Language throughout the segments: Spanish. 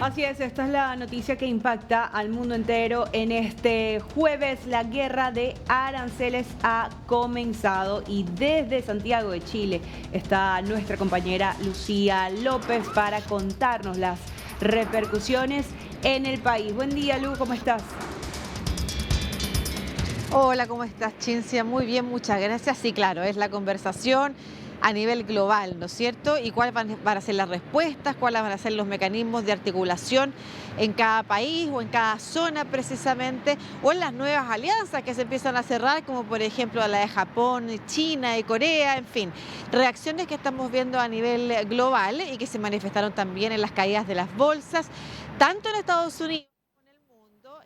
Así es, esta es la noticia que impacta al mundo entero en este jueves. La guerra de aranceles ha comenzado y desde Santiago de Chile está nuestra compañera Lucía López para contarnos las repercusiones en el país. Buen día, Lu, ¿cómo estás? Hola, ¿cómo estás, Cincia? Muy bien, muchas gracias. Sí, claro, es la conversación a nivel global, ¿no es cierto? ¿Y cuáles van a ser las respuestas? ¿Cuáles van a ser los mecanismos de articulación en cada país o en cada zona precisamente? O en las nuevas alianzas que se empiezan a cerrar, como por ejemplo la de Japón, China y Corea, en fin. Reacciones que estamos viendo a nivel global y que se manifestaron también en las caídas de las bolsas, tanto en Estados Unidos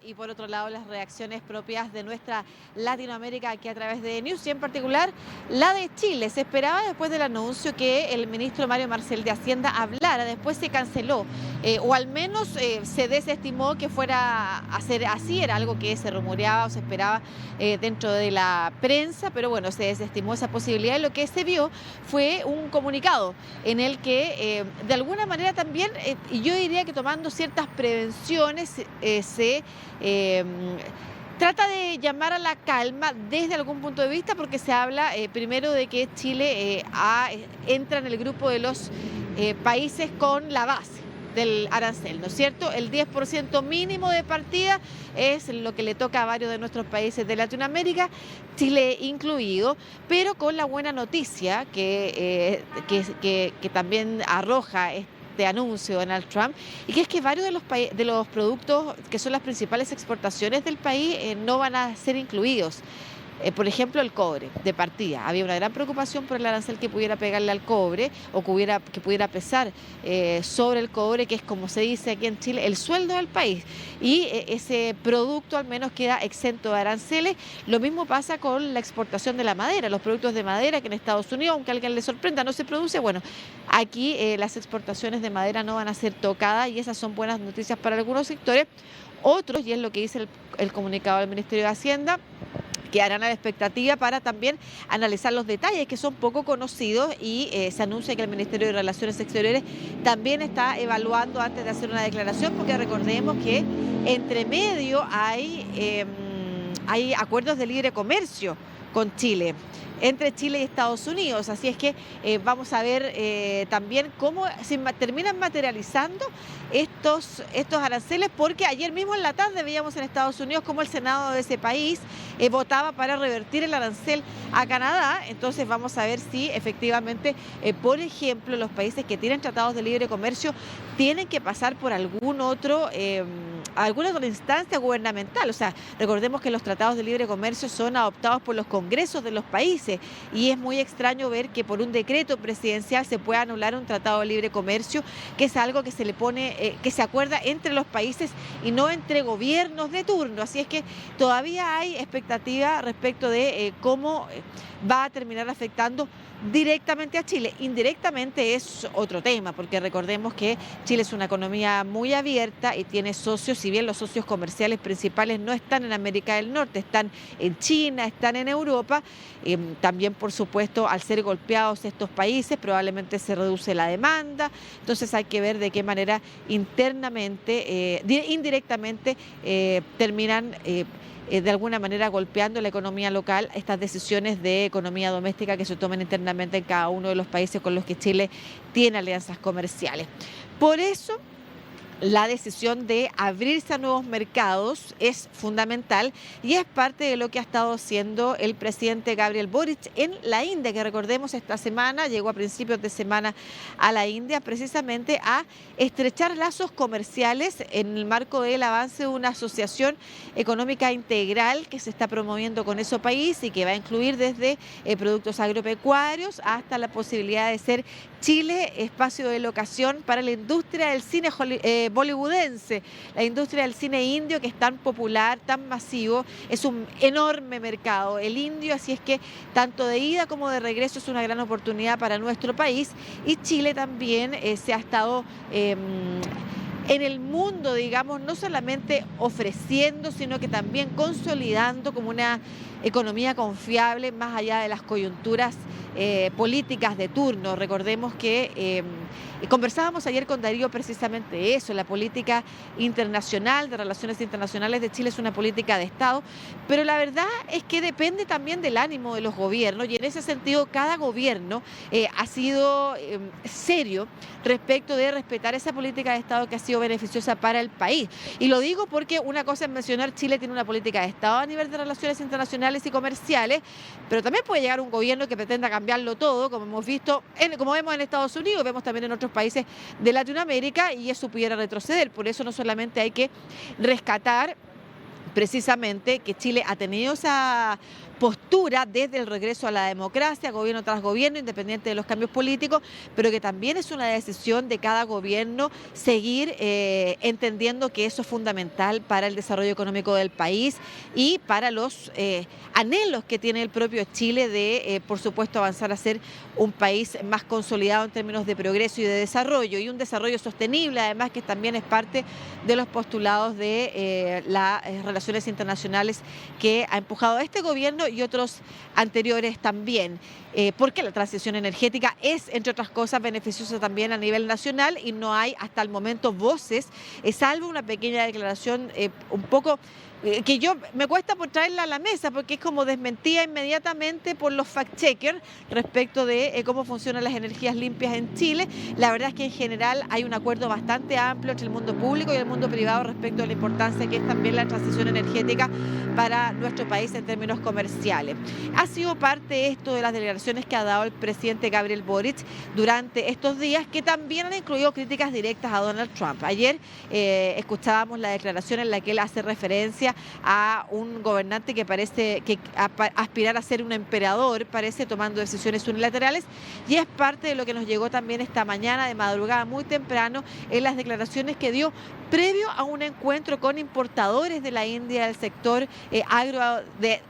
y por otro lado las reacciones propias de nuestra Latinoamérica aquí a través de News y en particular la de Chile. Se esperaba después del anuncio que el ministro Mario Marcel de Hacienda hablara, después se canceló o al menos se desestimó que fuera a ser así, era algo que se rumoreaba o se esperaba dentro de la prensa, pero bueno, se desestimó esa posibilidad y lo que se vio fue un comunicado en el que de alguna manera también, y yo diría que tomando ciertas prevenciones, se trata de llamar a la calma desde algún punto de vista porque se habla primero de que Chile entra en el grupo de los países con la base del arancel, ¿no es cierto? El 10% mínimo de partida es lo que le toca a varios de nuestros países de Latinoamérica, Chile incluido, pero con la buena noticia que también arroja de anuncio de Donald Trump, y que es que varios de los productos que son las principales exportaciones del país no van a ser incluidos. Por ejemplo, el cobre de partida. Había una gran preocupación por el arancel que pudiera pegarle al cobre o que pudiera pesar sobre el cobre, que es, como se dice aquí en Chile, el sueldo del país. Y ese producto al menos queda exento de aranceles. Lo mismo pasa con la exportación de la madera, los productos de madera que en Estados Unidos, aunque a alguien le sorprenda, no se produce. Bueno, aquí las exportaciones de madera no van a ser tocadas y esas son buenas noticias para algunos sectores. Otros, y es lo que dice el comunicado del Ministerio de Hacienda, quedarán a la expectativa para también analizar los detalles que son poco conocidos y se anuncia que el Ministerio de Relaciones Exteriores también está evaluando antes de hacer una declaración, porque recordemos que entre medio hay acuerdos de libre comercio con Chile, entre Chile y Estados Unidos. Así es que vamos a ver también cómo se terminan materializando estos aranceles, porque ayer mismo en la tarde veíamos en Estados Unidos cómo el Senado de ese país votaba para revertir el arancel a Canadá. Entonces vamos a ver si efectivamente, por ejemplo, los países que tienen tratados de libre comercio tienen que pasar por alguna otra instancia gubernamental. O sea, recordemos que los tratados de libre comercio son adoptados por los congresos de los países y es muy extraño ver que por un decreto presidencial se pueda anular un tratado de libre comercio, que es algo que se le pone, que se acuerda entre los países y no entre gobiernos de turno. Así es que todavía hay expectativa respecto de cómo va a terminar afectando directamente a Chile. Indirectamente es otro tema, porque recordemos que Chile es una economía muy abierta y tiene socios, si bien los socios comerciales principales no están en América del Norte, están en China, están en Europa. También, por supuesto, al ser golpeados estos países, probablemente se reduce la demanda. Entonces hay que ver de qué manera indirectamente terminan de alguna manera golpeando la economía local, estas decisiones de economía doméstica que se toman internamente en cada uno de los países con los que Chile tiene alianzas comerciales. Por eso, la decisión de abrirse a nuevos mercados es fundamental y es parte de lo que ha estado haciendo el presidente Gabriel Boric en la India, que recordemos esta semana, llegó a principios de semana a la India precisamente a estrechar lazos comerciales en el marco del avance de una asociación económica integral que se está promoviendo con ese país y que va a incluir desde productos agropecuarios hasta la posibilidad de ser Chile espacio de locación para la industria del cine bollywoodense, la industria del cine indio, que es tan popular, tan masivo, es un enorme mercado el indio, así es que tanto de ida como de regreso es una gran oportunidad para nuestro país. Y Chile también se ha estado en el mundo, digamos, no solamente ofreciendo, sino que también consolidando como una economía confiable más allá de las coyunturas políticas de turno. Recordemos que Conversábamos ayer con Darío precisamente eso, la política internacional, de relaciones internacionales de Chile es una política de Estado, pero la verdad es que depende también del ánimo de los gobiernos y en ese sentido cada gobierno ha sido serio respecto de respetar esa política de Estado que ha sido beneficiosa para el país. Y lo digo porque una cosa es mencionar, Chile tiene una política de Estado a nivel de relaciones internacionales y comerciales, pero también puede llegar un gobierno que pretenda cambiarlo todo, como hemos visto, como vemos en Estados Unidos, vemos también en otros países de Latinoamérica, y eso pudiera retroceder. Por eso no solamente hay que rescatar precisamente que Chile ha tenido esa postura desde el regreso a la democracia, gobierno tras gobierno, independiente de los cambios políticos, pero que también es una decisión de cada gobierno seguir entendiendo que eso es fundamental para el desarrollo económico del país y para los anhelos que tiene el propio Chile de, por supuesto, avanzar a ser un país más consolidado en términos de progreso y de desarrollo, y un desarrollo sostenible, además, que también es parte de los postulados de las relaciones internacionales que ha empujado este gobierno y otros anteriores también, porque la transición energética es, entre otras cosas, beneficiosa también a nivel nacional y no hay hasta el momento voces, salvo una pequeña declaración un poco que yo me cuesta por traerla a la mesa porque es como desmentida inmediatamente por los fact-checkers respecto de cómo funcionan las energías limpias en Chile. La verdad es que en general hay un acuerdo bastante amplio entre el mundo público y el mundo privado respecto a la importancia que es también la transición energética para nuestro país en términos comerciales. Ha sido parte esto de las declaraciones que ha dado el presidente Gabriel Boric durante estos días, que también han incluido críticas directas a Donald Trump. Ayer escuchábamos la declaración en la que él hace referencia a un gobernante que parece que aspirar a ser un emperador, parece, tomando decisiones unilaterales, y es parte de lo que nos llegó también esta mañana de madrugada muy temprano en las declaraciones que dio previo a un encuentro con importadores de la India del sector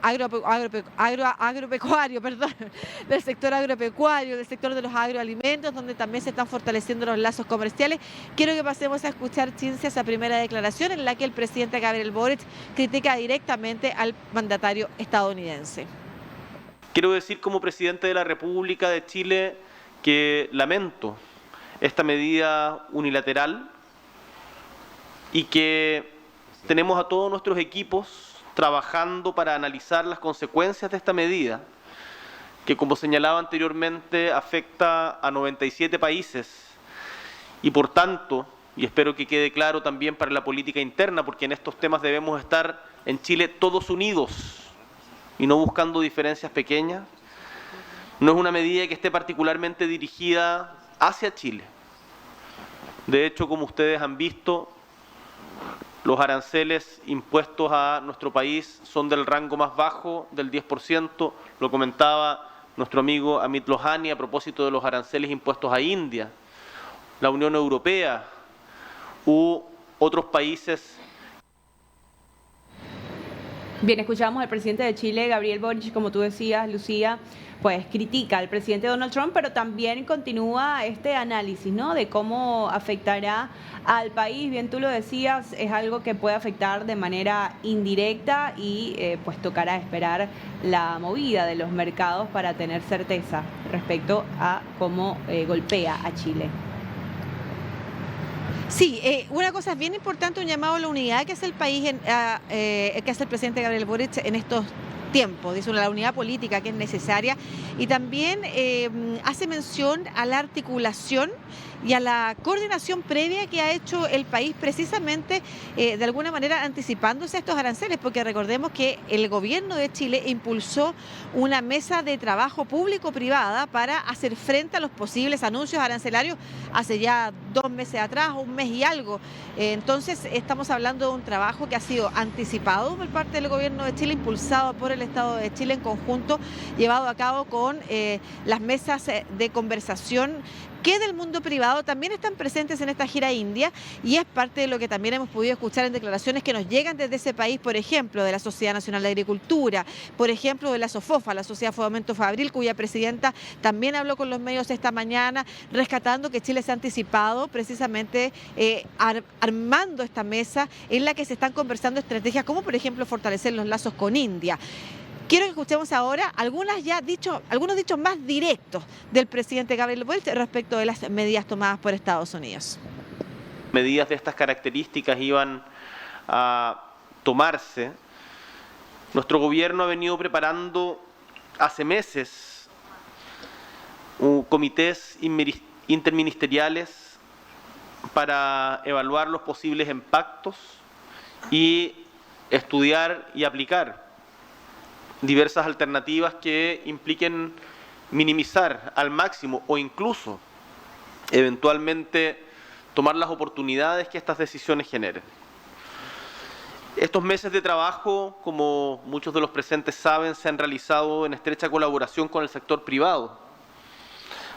agropecuario, del sector agropecuario, del sector de los agroalimentos, donde también se están fortaleciendo los lazos comerciales. Quiero que pasemos a escuchar, Cinzia, esa primera declaración en la que el presidente Gabriel Boric critica directamente al mandatario estadounidense. Quiero decir como presidente de la República de Chile que lamento esta medida unilateral y que tenemos a todos nuestros equipos trabajando para analizar las consecuencias de esta medida, que, como señalaba anteriormente, afecta a 97 países y, por tanto, y espero que quede claro también para la política interna, porque en estos temas debemos estar en Chile todos unidos y no buscando diferencias pequeñas, no es una medida que esté particularmente dirigida hacia Chile. De hecho, como ustedes han visto, los aranceles impuestos a nuestro país son del rango más bajo, del 10%, lo comentaba nuestro amigo Amit Lohani a propósito de los aranceles impuestos a India, la Unión Europea u otros países. Bien, escuchamos al presidente de Chile, Gabriel Boric, como tú decías, Lucía, pues critica al presidente Donald Trump, pero también continúa este análisis, ¿no?, de cómo afectará al país. Bien, tú lo decías, es algo que puede afectar de manera indirecta y pues tocará esperar la movida de los mercados para tener certeza respecto a cómo golpea a Chile. Sí, una cosa bien importante, un llamado a la unidad que hace el país, que hace el presidente Gabriel Boric en estos tiempo, dice la unidad política que es necesaria, y también hace mención a la articulación y a la coordinación previa que ha hecho el país precisamente de alguna manera anticipándose a estos aranceles, porque recordemos que el gobierno de Chile impulsó una mesa de trabajo público-privada para hacer frente a los posibles anuncios arancelarios hace ya 2 meses atrás, 1 mes y algo. Entonces estamos hablando de un trabajo que ha sido anticipado por parte del gobierno de Chile, impulsado por el Estado de Chile en conjunto, llevado a cabo con las mesas de conversación que del mundo privado también están presentes en esta gira india, y es parte de lo que también hemos podido escuchar en declaraciones que nos llegan desde ese país, por ejemplo, de la Sociedad Nacional de Agricultura, por ejemplo, de la SOFOFA, la Sociedad Fomento Fabril, cuya presidenta también habló con los medios esta mañana, rescatando que Chile se ha anticipado precisamente armando esta mesa en la que se están conversando estrategias como, por ejemplo, fortalecer los lazos con India. Quiero que escuchemos ahora algunos dichos más directos del presidente Gabriel Boric respecto de las medidas tomadas por Estados Unidos. Medidas de estas características iban a tomarse. Nuestro gobierno ha venido preparando hace meses comités interministeriales para evaluar los posibles impactos y estudiar y aplicar diversas alternativas que impliquen minimizar al máximo o incluso eventualmente tomar las oportunidades que estas decisiones generen. Estos meses de trabajo, como muchos de los presentes saben, se han realizado en estrecha colaboración con el sector privado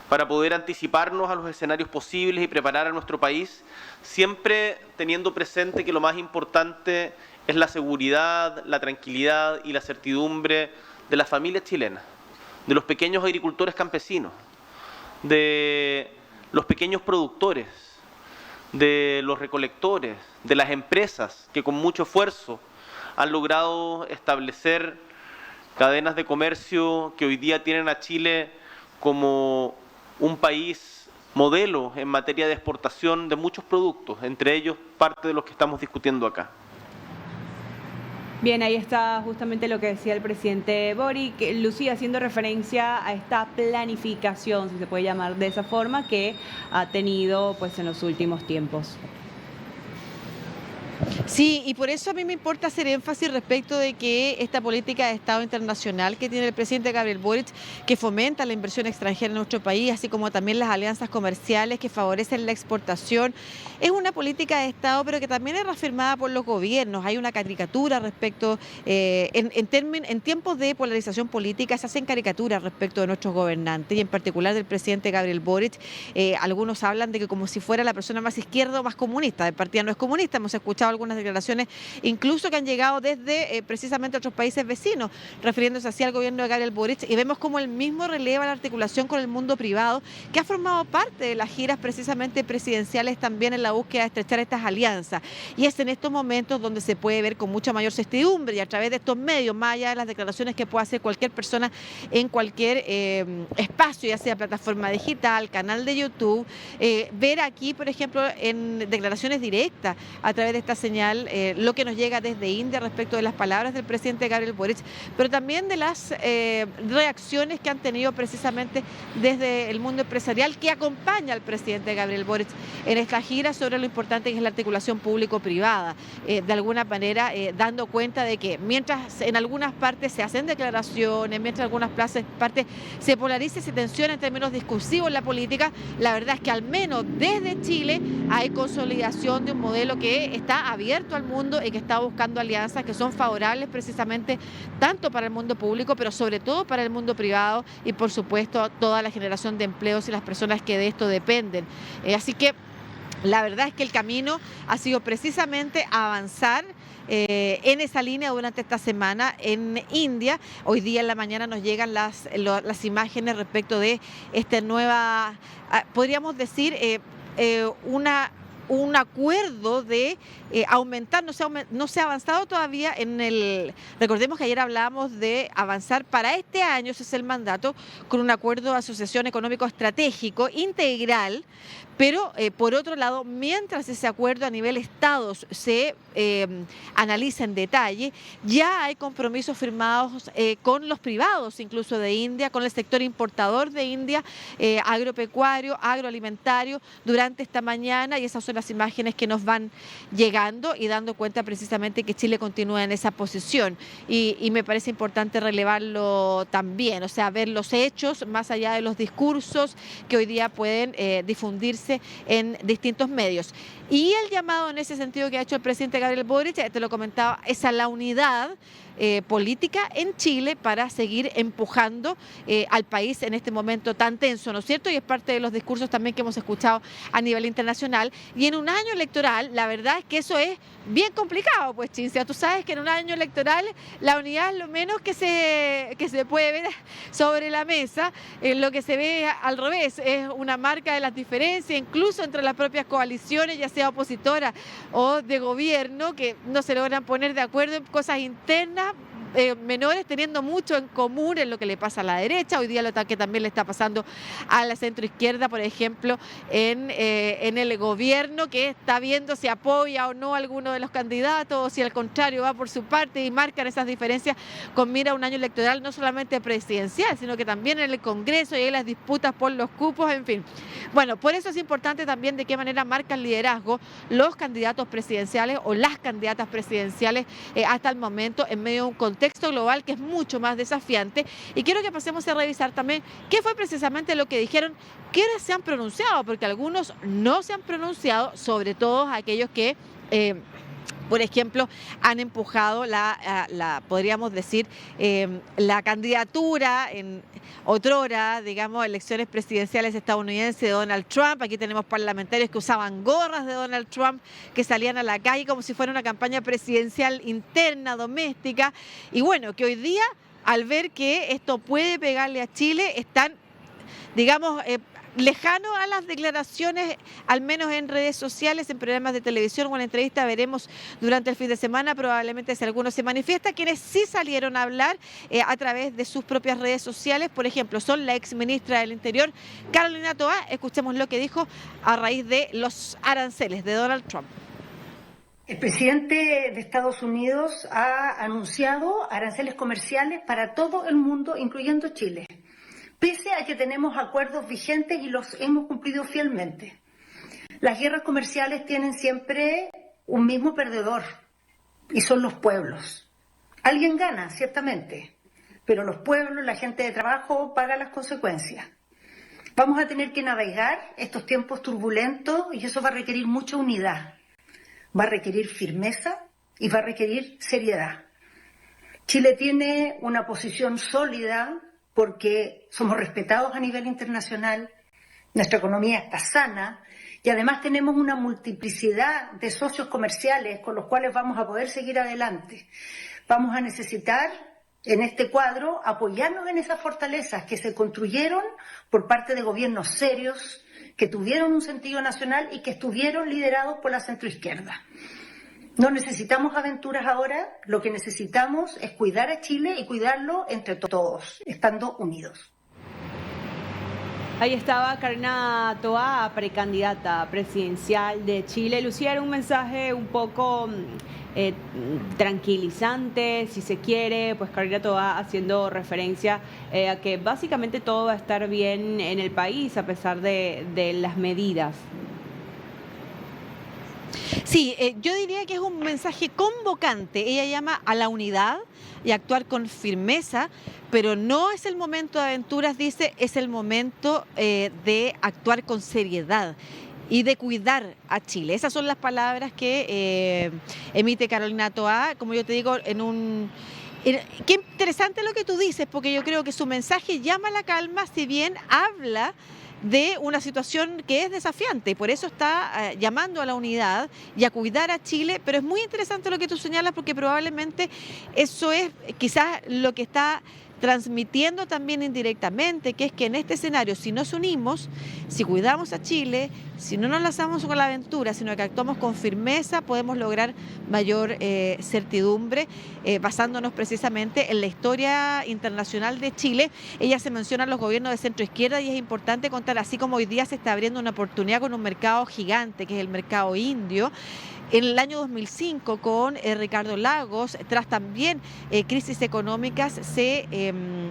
para poder anticiparnos a los escenarios posibles y preparar a nuestro país, siempre teniendo presente que lo más importante es la seguridad, la tranquilidad y la certidumbre de las familias chilenas, de los pequeños agricultores campesinos, de los pequeños productores, de los recolectores, de las empresas que con mucho esfuerzo han logrado establecer cadenas de comercio que hoy día tienen a Chile como un país modelo en materia de exportación de muchos productos, entre ellos parte de los que estamos discutiendo acá. Bien, ahí está justamente lo que decía el presidente Boric, Lucía, haciendo referencia a esta planificación, si se puede llamar de esa forma, que ha tenido pues en los últimos tiempos. Sí, y por eso a mí me importa hacer énfasis respecto de que esta política de Estado internacional que tiene el presidente Gabriel Boric, que fomenta la inversión extranjera en nuestro país, así como también las alianzas comerciales que favorecen la exportación, es una política de Estado, pero que también es reafirmada por los gobiernos. Hay una caricatura respecto, en tiempos de polarización política se hacen caricaturas respecto de nuestros gobernantes y en particular del presidente Gabriel Boric. Algunos hablan de que como si fuera la persona más izquierda o más comunista, de partida no es comunista. Hemos escuchado algunas declaraciones incluso que han llegado desde precisamente otros países vecinos, refiriéndose así al gobierno de Gabriel Boric, y vemos como él mismo releva la articulación con el mundo privado, que ha formado parte de las giras precisamente presidenciales también en la búsqueda de estrechar estas alianzas. Y es en estos momentos donde se puede ver con mucha mayor certidumbre y a través de estos medios, más allá de las declaraciones que pueda hacer cualquier persona en cualquier espacio, ya sea plataforma digital, canal de YouTube, ver aquí, por ejemplo, en declaraciones directas a través de esta señal, lo que nos llega desde India respecto de las palabras del presidente Gabriel Boric, pero también de las reacciones que han tenido precisamente desde el mundo empresarial que acompaña al presidente Gabriel Boric en esta gira sobre lo importante que es la articulación público-privada, de alguna manera dando cuenta de que mientras en algunas partes se hacen declaraciones, mientras en algunas partes se polariza y se tensiona en términos discursivos la política, la verdad es que al menos desde Chile hay consolidación de un modelo que está abierto al mundo y que está buscando alianzas que son favorables precisamente tanto para el mundo público, pero sobre todo para el mundo privado y por supuesto toda la generación de empleos y las personas que de esto dependen. Así que la verdad es que el camino ha sido precisamente avanzar en esa línea durante esta semana en India. Hoy día en la mañana nos llegan las imágenes respecto de esta nueva, podríamos decir, un acuerdo de aumentar, no se ha avanzado todavía recordemos que ayer hablábamos de avanzar para este año, ese es el mandato, con un acuerdo de asociación económico estratégico integral, pero por otro lado, mientras ese acuerdo a nivel estados se analiza en detalle, ya hay compromisos firmados con los privados, incluso de India, con el sector importador de India, agropecuario, agroalimentario, durante esta mañana, y esas son las imágenes que nos van llegando y dando cuenta precisamente que Chile continúa en esa posición. Y me parece importante relevarlo también, o sea, ver los hechos más allá de los discursos que hoy día pueden difundirse en distintos medios. Y el llamado en ese sentido que ha hecho el presidente Gabriel Boric, te lo comentaba, es a la unidad política en Chile para seguir empujando al país en este momento tan tenso, ¿no es cierto? Y es parte de los discursos también que hemos escuchado a nivel internacional. Y en un año electoral, la verdad es que eso es bien complicado, pues, Cintia. Tú sabes que en un año electoral la unidad es lo menos que se puede ver sobre la mesa. Lo que se ve al revés es una marca de las diferencias, incluso entre las propias coaliciones, ya sea opositora o de gobierno, que no se logran poner de acuerdo en cosas internas menores teniendo mucho en común en lo que le pasa a la derecha, hoy día lo que también le está pasando a la centroizquierda, por ejemplo, en el gobierno, que está viendo si apoya o no a alguno de los candidatos, o si al contrario va por su parte, y marcan esas diferencias con mira a un año electoral no solamente presidencial, sino que también en el Congreso, y hay las disputas por los cupos, en fin. Bueno, por eso es importante también de qué manera marcan liderazgo los candidatos presidenciales o las candidatas presidenciales hasta el momento, en medio de un contexto global que es mucho más desafiante. Y quiero que pasemos a revisar también qué fue precisamente lo que dijeron, quiénes se han pronunciado, porque algunos no se han pronunciado, sobre todo aquellos que por ejemplo, han empujado podríamos decir, la candidatura en otrora, digamos, elecciones presidenciales estadounidenses de Donald Trump. Aquí tenemos parlamentarios que usaban gorras de Donald Trump, que salían a la calle como si fuera una campaña presidencial interna, doméstica. Y bueno, que hoy día, al ver que esto puede pegarle a Chile, están, digamos, lejano a las declaraciones, al menos en redes sociales, en programas de televisión o en entrevistas. Veremos durante el fin de semana, probablemente si alguno se manifiesta. Quienes sí salieron a hablar a través de sus propias redes sociales, por ejemplo, son la ex ministra del Interior, Carolina Toá. Escuchemos lo que dijo a raíz de los aranceles de Donald Trump. El presidente de Estados Unidos ha anunciado aranceles comerciales para todo el mundo, incluyendo Chile, pese a que tenemos acuerdos vigentes y los hemos cumplido fielmente. Las guerras comerciales tienen siempre un mismo perdedor, y son los pueblos. Alguien gana, ciertamente, pero los pueblos, la gente de trabajo, paga las consecuencias. Vamos a tener que navegar estos tiempos turbulentos, y eso va a requerir mucha unidad, va a requerir firmeza y va a requerir seriedad. Chile tiene una posición sólida porque somos respetados a nivel internacional, nuestra economía está sana y además tenemos una multiplicidad de socios comerciales con los cuales vamos a poder seguir adelante. Vamos a necesitar, en este cuadro, apoyarnos en esas fortalezas que se construyeron por parte de gobiernos serios, que tuvieron un sentido nacional y que estuvieron liderados por la centroizquierda. No necesitamos aventuras ahora, lo que necesitamos es cuidar a Chile y cuidarlo entre todos, estando unidos. Ahí estaba Carolina Toá, precandidata presidencial de Chile. Lucía, era un mensaje un poco tranquilizante, si se quiere, pues Carolina Toá haciendo referencia a que básicamente todo va a estar bien en el país a pesar de las medidas. Sí, yo diría que es un mensaje convocante. Ella llama a la unidad y a actuar con firmeza, pero no es el momento de aventuras, dice, es el momento de actuar con seriedad y de cuidar a Chile. Esas son las palabras que emite Carolina Toá, como yo te digo, qué interesante lo que tú dices, porque yo creo que su mensaje llama a la calma, si bien habla de una situación que es desafiante, y por eso está llamando a la unidad y a cuidar a Chile. Pero es muy interesante lo que tú señalas, porque probablemente eso es quizás lo que está transmitiendo también indirectamente, que es que en este escenario, si nos unimos, si cuidamos a Chile, si no nos lanzamos con la aventura, sino que actuamos con firmeza, podemos lograr mayor certidumbre, basándonos precisamente en la historia internacional de Chile. Ella se menciona los gobiernos de centroizquierda, y es importante contar, así como hoy día se está abriendo una oportunidad con un mercado gigante, que es el mercado indio. En el año 2005, con Ricardo Lagos, tras también crisis económicas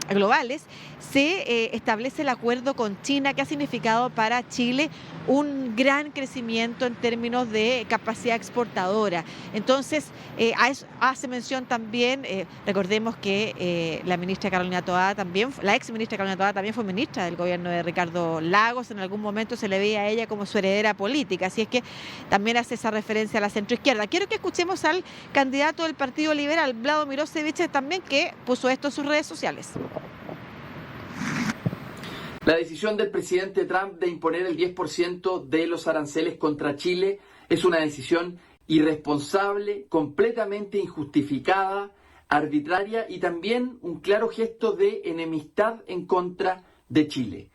globales, se establece el acuerdo con China, que ha significado para Chile un gran crecimiento en términos de capacidad exportadora. Entonces, a eso hace mención también, recordemos que la ministra Carolina Toá también, la ex ministra Carolina Toá también fue ministra del gobierno de Ricardo Lagos. En algún momento se le veía a ella como su heredera política, así es que también hace esa referencia a la centroizquierda. Quiero que escuchemos al candidato del Partido Liberal, Vlado Mirosevic, también, que puso esto en sus redes sociales. La decisión del presidente Trump de imponer el 10% de los aranceles contra Chile es una decisión irresponsable, completamente injustificada, arbitraria y también un claro gesto de enemistad en contra de Chile.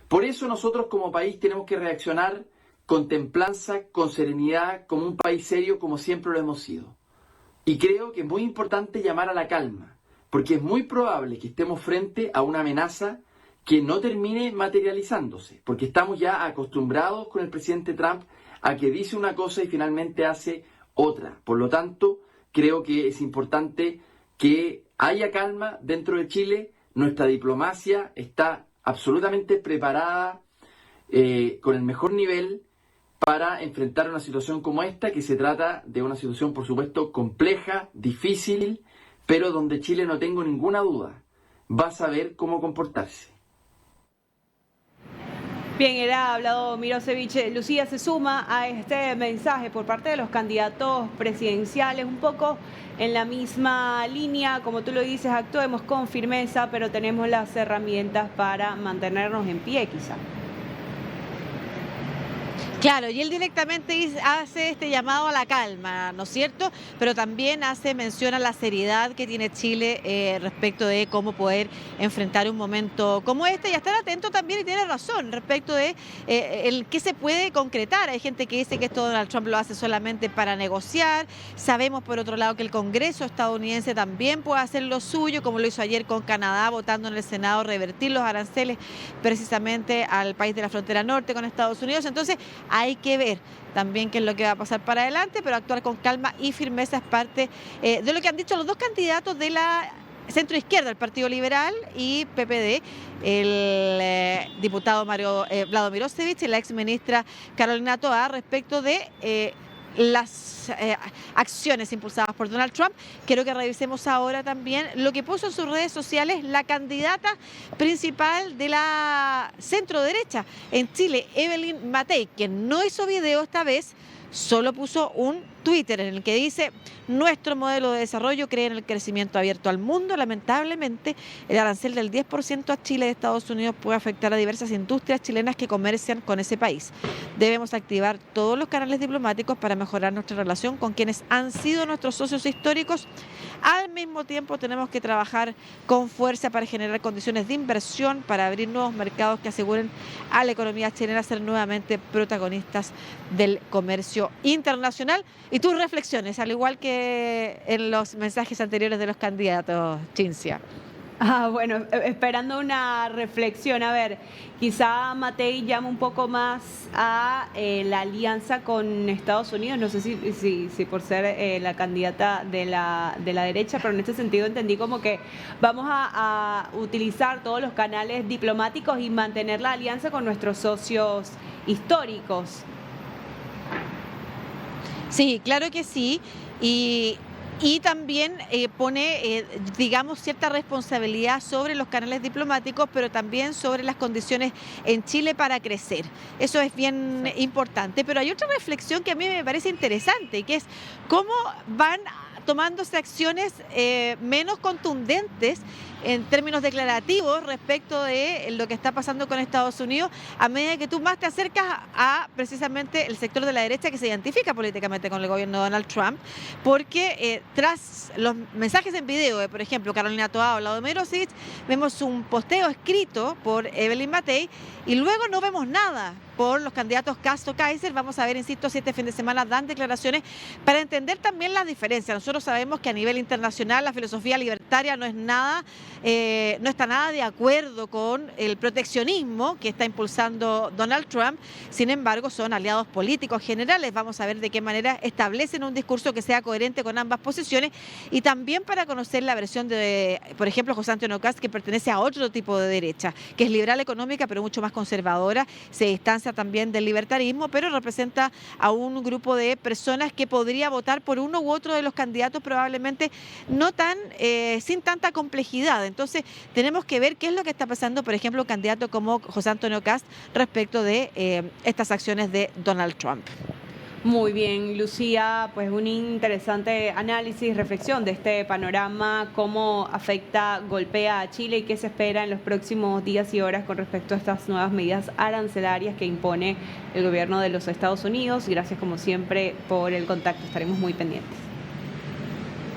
Por eso nosotros como país tenemos que reaccionar con templanza, con serenidad, como un país serio, como siempre lo hemos sido. Y creo que es muy importante llamar a la calma, porque es muy probable que estemos frente a una amenaza que no termine materializándose, porque estamos ya acostumbrados con el presidente Trump a que dice una cosa y finalmente hace otra. Por lo tanto, creo que es importante que haya calma dentro de Chile. Nuestra diplomacia está absolutamente preparada con el mejor nivel para enfrentar una situación como esta, que se trata de una situación, por supuesto, compleja, difícil, pero donde Chile, no tengo ninguna duda, va a saber cómo comportarse. Bien, era hablado Mirosevic. Lucía, se suma a este mensaje por parte de los candidatos presidenciales, un poco en la misma línea, como tú lo dices, actuemos con firmeza, pero tenemos las herramientas para mantenernos en pie, quizá. Claro, y él directamente hace este llamado a la calma, ¿no es cierto? Pero también hace mención a la seriedad que tiene Chile respecto de cómo poder enfrentar un momento como este y a estar atento también, y tiene razón, respecto de el qué se puede concretar. Hay gente que dice que esto Donald Trump lo hace solamente para negociar. Sabemos, por otro lado, que el Congreso estadounidense también puede hacer lo suyo, como lo hizo ayer con Canadá, votando en el Senado revertir los aranceles precisamente al país de la frontera norte con Estados Unidos. Entonces, hay que ver también qué es lo que va a pasar para adelante, pero actuar con calma y firmeza es parte de lo que han dicho los dos candidatos de la centroizquierda, el Partido Liberal y PPD, el diputado Vlado Mirosevic y la exministra Carolina Toá, respecto de las acciones impulsadas por Donald Trump. Quiero que revisemos ahora también lo que puso en sus redes sociales la candidata principal de la centro derecha en Chile, Evelyn Matei, que no hizo video esta vez, solo puso un Twitter en el que dice: nuestro modelo de desarrollo cree en el crecimiento abierto al mundo. Lamentablemente, el arancel del 10% a Chile de Estados Unidos puede afectar a diversas industrias chilenas que comercian con ese país. Debemos activar todos los canales diplomáticos para mejorar nuestra relación con quienes han sido nuestros socios históricos. Al mismo tiempo, tenemos que trabajar con fuerza para generar condiciones de inversión, para abrir nuevos mercados que aseguren a la economía chilena ser nuevamente protagonistas del comercio internacional. Y tus reflexiones, al igual que en los mensajes anteriores de los candidatos, Cinzia. Bueno, esperando una reflexión. A ver, quizá Matei llama un poco más a la alianza con Estados Unidos. No sé si por ser la candidata de la derecha, pero en este sentido entendí como que vamos a utilizar todos los canales diplomáticos y mantener la alianza con nuestros socios históricos. Sí, claro que sí, y también pone, digamos, cierta responsabilidad sobre los canales diplomáticos, pero también sobre las condiciones en Chile para crecer. Eso es bien importante, pero hay otra reflexión que a mí me parece interesante, que es cómo van tomándose acciones menos contundentes en términos declarativos respecto de lo que está pasando con Estados Unidos, a medida que tú más te acercas a precisamente el sector de la derecha que se identifica políticamente con el gobierno de Donald Trump, porque tras los mensajes en video de, por ejemplo, Carolina Toá o Vlado Mirosevic, vemos un posteo escrito por Evelyn Matei y luego no vemos nada por los candidatos Castro Kaiser. Vamos a ver, insisto, si este fin de semana dan declaraciones para entender también las diferencias. Nosotros sabemos que a nivel internacional la filosofía libertaria no está nada de acuerdo con el proteccionismo que está impulsando Donald Trump. Sin embargo, son aliados políticos generales. Vamos a ver de qué manera establecen un discurso que sea coherente con ambas posiciones, y también para conocer la versión de, por ejemplo, José Antonio Kast, que pertenece a otro tipo de derecha, que es liberal económica, pero mucho más conservadora, se distancia también del libertarismo, pero representa a un grupo de personas que podría votar por uno u otro de los candidatos, probablemente no tan sin tanta complejidad. Entonces tenemos que ver qué es lo que está pasando, por ejemplo, un candidato como José Antonio Kast respecto de estas acciones de Donald Trump. Muy bien, Lucía, pues un interesante análisis, reflexión de este panorama, cómo afecta, golpea a Chile y qué se espera en los próximos días y horas con respecto a estas nuevas medidas arancelarias que impone el gobierno de los Estados Unidos. Gracias como siempre por el contacto, estaremos muy pendientes.